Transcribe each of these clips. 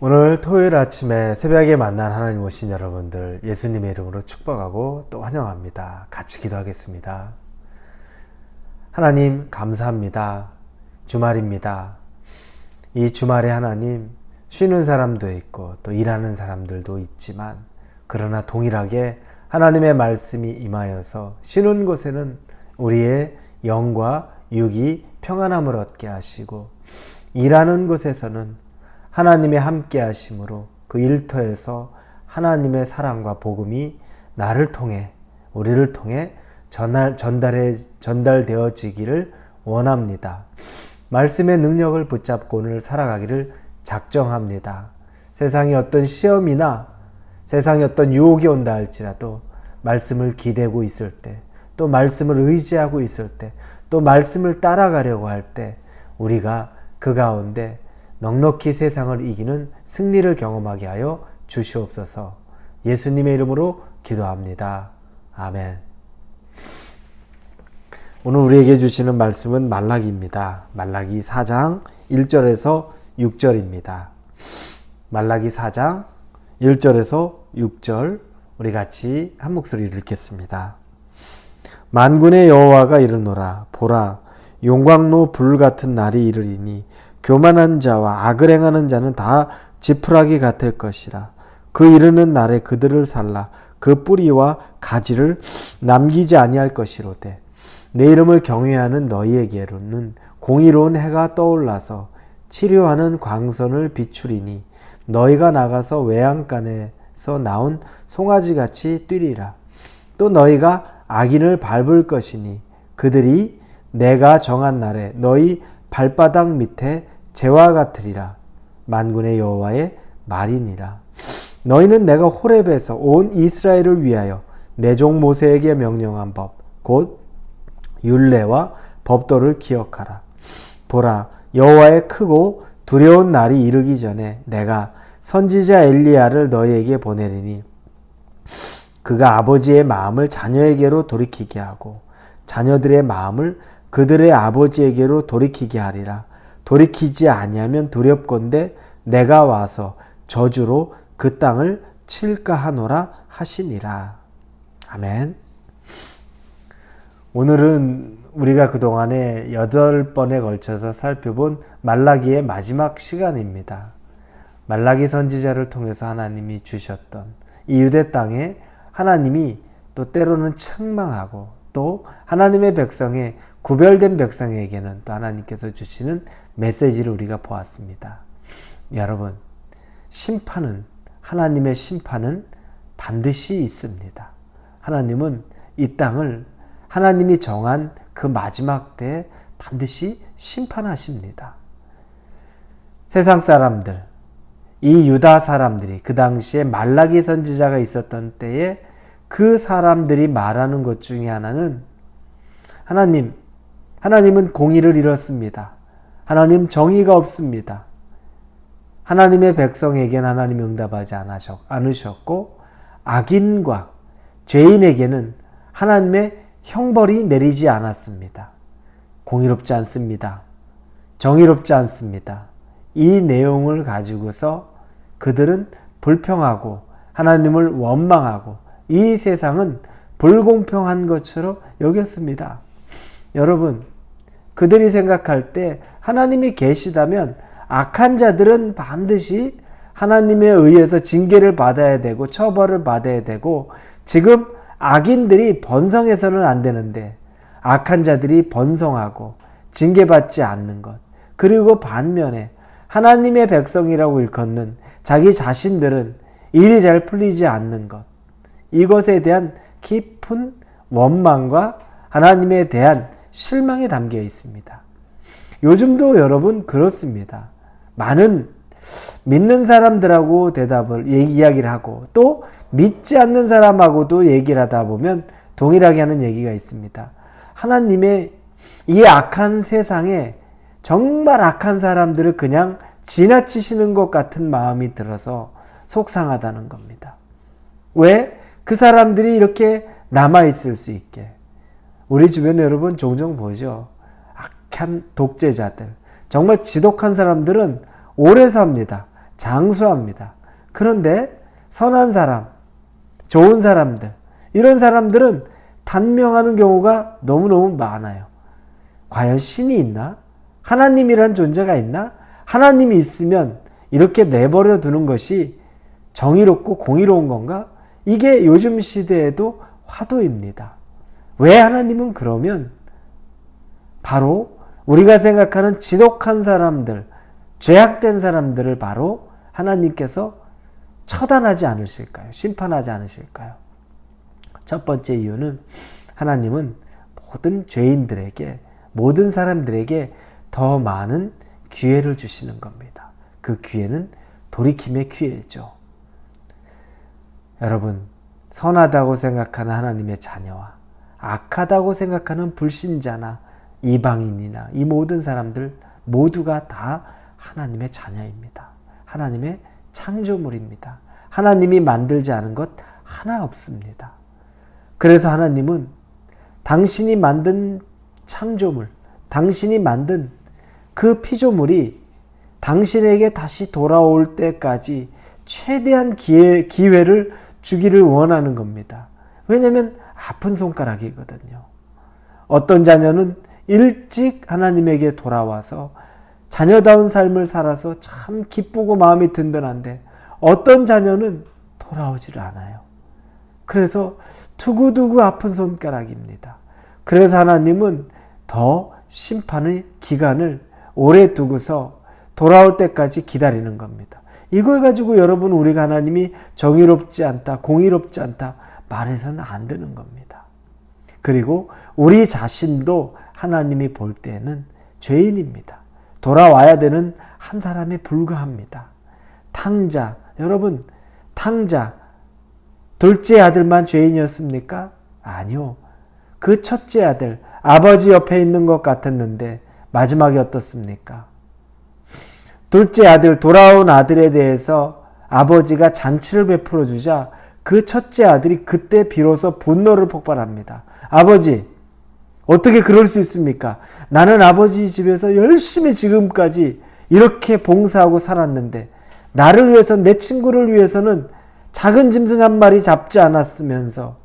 오늘 토요일 아침에 새벽에 만난 하나님 오신 여러분들 예수님의 이름으로 축복하고 또 환영합니다. 같이 기도하겠습니다. 하나님 감사합니다. 주말입니다. 이 주말에 하나님 쉬는 사람도 있고 또 일하는 사람들도 있지만 그러나 동일하게 하나님의 말씀이 임하여서 쉬는 곳에는 우리의 영과 육이 평안함을 얻게 하시고 일하는 곳에서는 하나님의 함께 하심으로 그 일터에서 하나님의 사랑과 복음이 나를 통해 우리를 통해 전달되어지기를 원합니다. 말씀의 능력을 붙잡고 오늘 살아가기를 작정합니다. 세상에 어떤 시험이나 세상에 어떤 유혹이 온다 할지라도 말씀을 기대고 있을 때, 또 말씀을 의지하고 있을 때, 또 말씀을 따라가려고 할 때 우리가 그 가운데 넉넉히 세상을 이기는 승리를 경험하게 하여 주시옵소서. 예수님의 이름으로 기도합니다. 아멘. 오늘 우리에게 주시는 말씀은 말라기입니다. 말라기 4장 1절에서 6절입니다. 말라기 4장 1절에서 6절 우리 같이 한 목소리를 읽겠습니다. 만군의 여호와가 이르노라. 보라, 용광로 불 같은 날이 이르리니 교만한 자와 악을 행하는 자는 다 지푸라기 같을 것이라. 그 이르는 날에 그들을 살라 그 뿌리와 가지를 남기지 아니할 것이로되 내 이름을 경외하는 너희에게로는 공의로운 해가 떠올라서 치료하는 광선을 비추리니 너희가 나가서 외양간에서 나온 송아지같이 뛰리라. 또 너희가 악인을 밟을 것이니 그들이 내가 정한 날에 너희 발바닥 밑에 재와 같으리라. 만군의 여호와의 말이니라. 너희는 내가 호렙에서 온 이스라엘을 위하여 내 종 모세에게 명령한 법 곧 율례와 법도를 기억하라. 보라, 여호와의 크고 두려운 날이 이르기 전에 내가 선지자 엘리야를 너희에게 보내리니 그가 아버지의 마음을 자녀에게로 돌이키게 하고 자녀들의 마음을 그들의 아버지에게로 돌이키게 하리라. 돌이키지 아니하면 두렵건대 내가 와서 저주로 그 땅을 칠까 하노라 하시니라. 아멘. 오늘은 우리가 그동안에 8번에 걸쳐서 살펴본 말라기의 마지막 시간입니다. 말라기 선지자를 통해서 하나님이 주셨던 이 유대 땅에 하나님이 또 때로는 책망하고 또 하나님의 백성의 구별된 백성에게는 또 하나님께서 주시는 메시지를 우리가 보았습니다. 여러분, 하나님의 심판은 반드시 있습니다. 하나님은 이 땅을 하나님이 정한 그 마지막 때에 반드시 심판하십니다. 세상 사람들, 이 유다 사람들이 그 당시에 말라기 선지자가 있었던 때에 그 사람들이 말하는 것 중에 하나는 하나님은 공의를 잃었습니다. 하나님 정의가 없습니다. 하나님의 백성에게는 하나님 응답하지 않으셨고 악인과 죄인에게는 하나님의 형벌이 내리지 않았습니다. 공의롭지 않습니다. 정의롭지 않습니다. 이 내용을 가지고서 그들은 불평하고 하나님을 원망하고 이 세상은 불공평한 것처럼 여겼습니다. 여러분, 그들이 생각할 때 하나님이 계시다면 악한 자들은 반드시 하나님에 의해서 징계를 받아야 되고 처벌을 받아야 되고 지금 악인들이 번성해서는 안 되는데 악한 자들이 번성하고 징계받지 않는 것, 그리고 반면에 하나님의 백성이라고 일컫는 자기 자신들은 일이 잘 풀리지 않는 것, 이것에 대한 깊은 원망과 하나님에 대한 실망이 담겨 있습니다. 요즘도 여러분 그렇습니다. 많은 믿는 사람들하고 이야기를 하고 또 믿지 않는 사람하고도 얘기를 하다 보면 동일하게 하는 얘기가 있습니다. 하나님의 이 악한 세상에 정말 악한 사람들을 그냥 지나치시는 것 같은 마음이 들어서 속상하다는 겁니다. 왜? 그 사람들이 이렇게 남아있을 수 있게. 우리 주변에 여러분 종종 보죠. 악한 독재자들, 정말 지독한 사람들은 오래 삽니다. 장수합니다. 그런데 선한 사람, 좋은 사람들, 이런 사람들은 단명하는 경우가 너무너무 많아요. 과연 신이 있나? 하나님이란 존재가 있나? 하나님이 있으면 이렇게 내버려 두는 것이 정의롭고 공의로운 건가? 이게 요즘 시대에도 화두입니다. 왜 하나님은 그러면 바로 우리가 생각하는 지독한 사람들, 죄악된 사람들을 바로 하나님께서 처단하지 않으실까요? 심판하지 않으실까요? 첫 번째 이유는 하나님은 모든 죄인들에게, 모든 사람들에게 더 많은 기회를 주시는 겁니다. 그 기회는 돌이킴의 기회죠. 여러분, 선하다고 생각하는 하나님의 자녀와 악하다고 생각하는 불신자나 이방인이나 이 모든 사람들 모두가 다 하나님의 자녀입니다. 하나님의 창조물입니다. 하나님이 만들지 않은 것 하나 없습니다. 그래서 하나님은 당신이 만든 창조물, 당신이 만든 그 피조물이 당신에게 다시 돌아올 때까지 최대한 기회를 주기를 원하는 겁니다. 왜냐하면 아픈 손가락이거든요. 어떤 자녀는 일찍 하나님에게 돌아와서 자녀다운 삶을 살아서 참 기쁘고 마음이 든든한데 어떤 자녀는 돌아오지를 않아요. 그래서 두고두고 아픈 손가락입니다. 그래서 하나님은 더 심판의 기간을 오래 두고서 돌아올 때까지 기다리는 겁니다. 이걸 가지고 여러분, 우리가 하나님이 정의롭지 않다, 공의롭지 않다 말해서는 안 되는 겁니다. 그리고 우리 자신도 하나님이 볼 때에는 죄인입니다. 돌아와야 되는 한 사람에 불과합니다. 탕자, 여러분, 탕자, 둘째 아들만 죄인이었습니까? 아니요. 그 첫째 아들, 아버지 옆에 있는 것 같았는데 마지막에 어떻습니까? 둘째 아들, 돌아온 아들에 대해서 아버지가 잔치를 베풀어 주자 그 첫째 아들이 그때 비로소 분노를 폭발합니다. 아버지, 어떻게 그럴 수 있습니까? 나는 아버지 집에서 열심히 지금까지 이렇게 봉사하고 살았는데 나를 위해서, 내 친구를 위해서는 작은 짐승 한 마리 잡지 않았으면서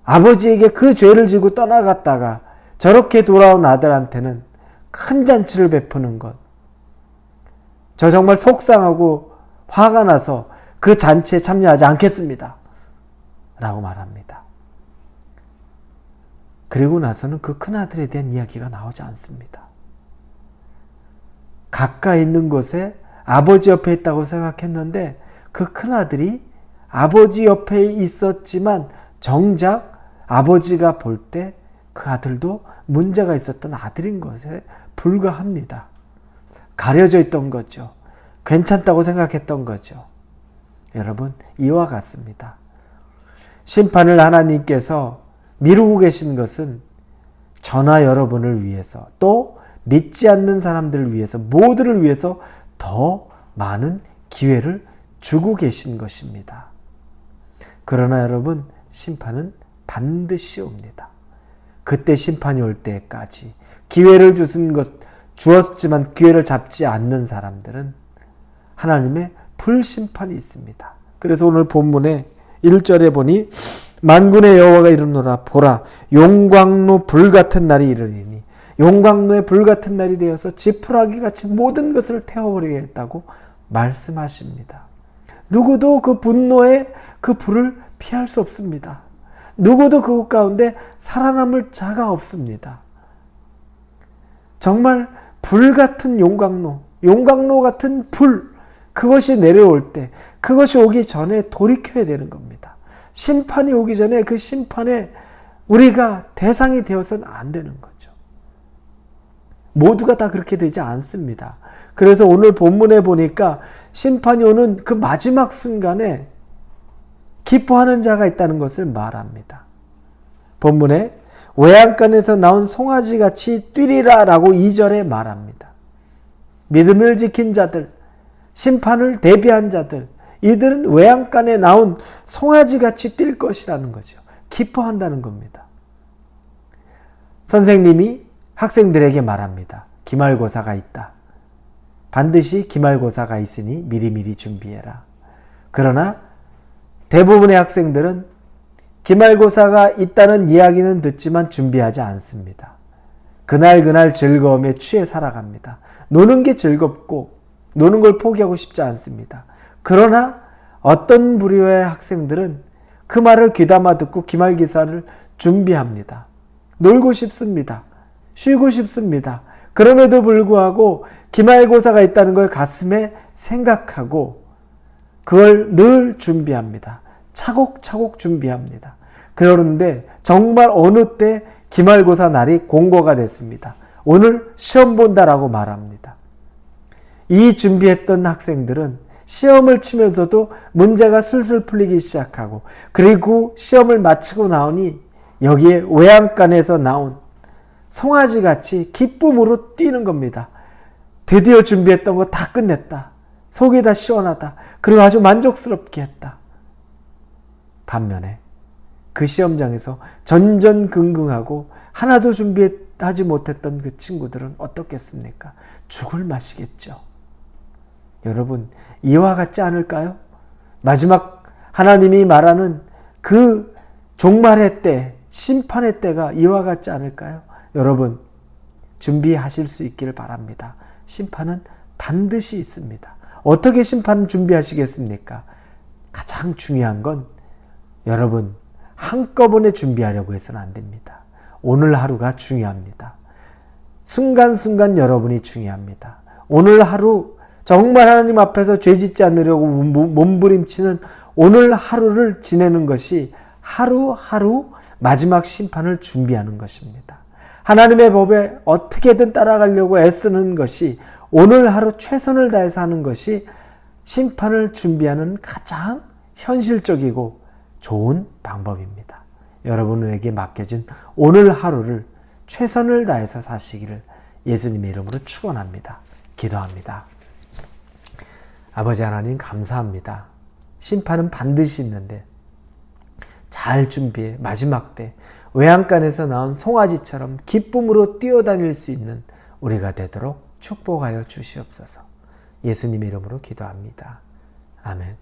아버지에게 그 죄를 지고 떠나갔다가 저렇게 돌아온 아들한테는 큰 잔치를 베푸는 것, 저 정말 속상하고 화가 나서 그 잔치에 참여하지 않겠습니다 라고 말합니다. 그리고 나서는 그 큰아들에 대한 이야기가 나오지 않습니다. 가까이 있는 곳에 아버지 옆에 있다고 생각했는데 그 큰아들이 아버지 옆에 있었지만 정작 아버지가 볼 때 그 아들도 문제가 있었던 아들인 것에 불과합니다. 가려져 있던 거죠. 괜찮다고 생각했던 거죠. 여러분, 이와 같습니다. 심판을 하나님께서 미루고 계신 것은 저나 여러분을 위해서, 또 믿지 않는 사람들을 위해서, 모두를 위해서 더 많은 기회를 주고 계신 것입니다. 그러나 여러분, 심판은 반드시 옵니다. 그때 심판이 올 때까지 기회를 주었지만 기회를 잡지 않는 사람들은 하나님의 불심판이 있습니다. 그래서 오늘 본문에 1절에 보니 만군의 여호와가 이르노라, 보라, 용광로 불같은 날이 이르리니, 용광로의 불같은 날이 되어서 지푸라기 같이 모든 것을 태워버리겠다고 말씀하십니다. 누구도 그 분노의 그 불을 피할 수 없습니다. 누구도 그곳 가운데 살아남을 자가 없습니다. 정말 불같은 용광로 같은 불, 그것이 내려올 때, 그것이 오기 전에 돌이켜야 되는 겁니다. 심판이 오기 전에 그 심판에 우리가 대상이 되어서는 안 되는 거죠. 모두가 다 그렇게 되지 않습니다. 그래서 오늘 본문에 보니까 심판이 오는 그 마지막 순간에 기뻐하는 자가 있다는 것을 말합니다. 본문에 외양간에서 나온 송아지같이 뛰리라 라고 2절에 말합니다. 믿음을 지킨 자들, 심판을 대비한 자들, 이들은 외양간에 나온 송아지같이 뛸 것이라는 거죠. 기뻐한다는 겁니다. 선생님이 학생들에게 말합니다. 기말고사가 있다. 반드시 기말고사가 있으니 미리미리 준비해라. 그러나 대부분의 학생들은 기말고사가 있다는 이야기는 듣지만 준비하지 않습니다. 그날 즐거움에 취해 살아갑니다. 노는 게 즐겁고 노는 걸 포기하고 싶지 않습니다. 그러나 어떤 부류의 학생들은 그 말을 귀담아 듣고 기말기사를 준비합니다. 놀고 싶습니다. 쉬고 싶습니다. 그럼에도 불구하고 기말고사가 있다는 걸 가슴에 생각하고 그걸 늘 준비합니다. 차곡차곡 준비합니다. 그러는데 정말 어느 때 기말고사 날이 공고가 됐습니다. 오늘 시험 본다라고 말합니다. 이 준비했던 학생들은 시험을 치면서도 문제가 술술 풀리기 시작하고 그리고 시험을 마치고 나오니 여기에 외양간에서 나온 송아지같이 기쁨으로 뛰는 겁니다. 드디어 준비했던 거 다 끝냈다. 속이 다 시원하다. 그리고 아주 만족스럽게 했다. 반면에 그 시험장에서 전전긍긍하고 하나도 준비하지 못했던 그 친구들은 어떻겠습니까? 죽을 맛이겠죠. 여러분, 이와 같지 않을까요? 마지막 하나님이 말하는 그 종말의 때, 심판의 때가 이와 같지 않을까요? 여러분, 준비하실 수 있기를 바랍니다. 심판은 반드시 있습니다. 어떻게 심판을 준비하시겠습니까? 가장 중요한 건 여러분, 한꺼번에 준비하려고 해서는 안 됩니다. 오늘 하루가 중요합니다. 순간순간 여러분이 중요합니다. 오늘 하루 정말 하나님 앞에서 죄 짓지 않으려고 몸부림치는 오늘 하루를 지내는 것이 하루하루 마지막 심판을 준비하는 것입니다. 하나님의 법에 어떻게든 따라가려고 애쓰는 것이 오늘 하루 최선을 다해서 하는 것이 심판을 준비하는 가장 현실적이고 좋은 방법입니다. 여러분에게 맡겨진 오늘 하루를 최선을 다해서 사시기를 예수님의 이름으로 축원합니다. 기도합니다. 아버지 하나님 감사합니다. 심판은 반드시 있는데 잘 준비해 마지막 때 외양간에서 나온 송아지처럼 기쁨으로 뛰어다닐 수 있는 우리가 되도록 축복하여 주시옵소서. 예수님의 이름으로 기도합니다. 아멘.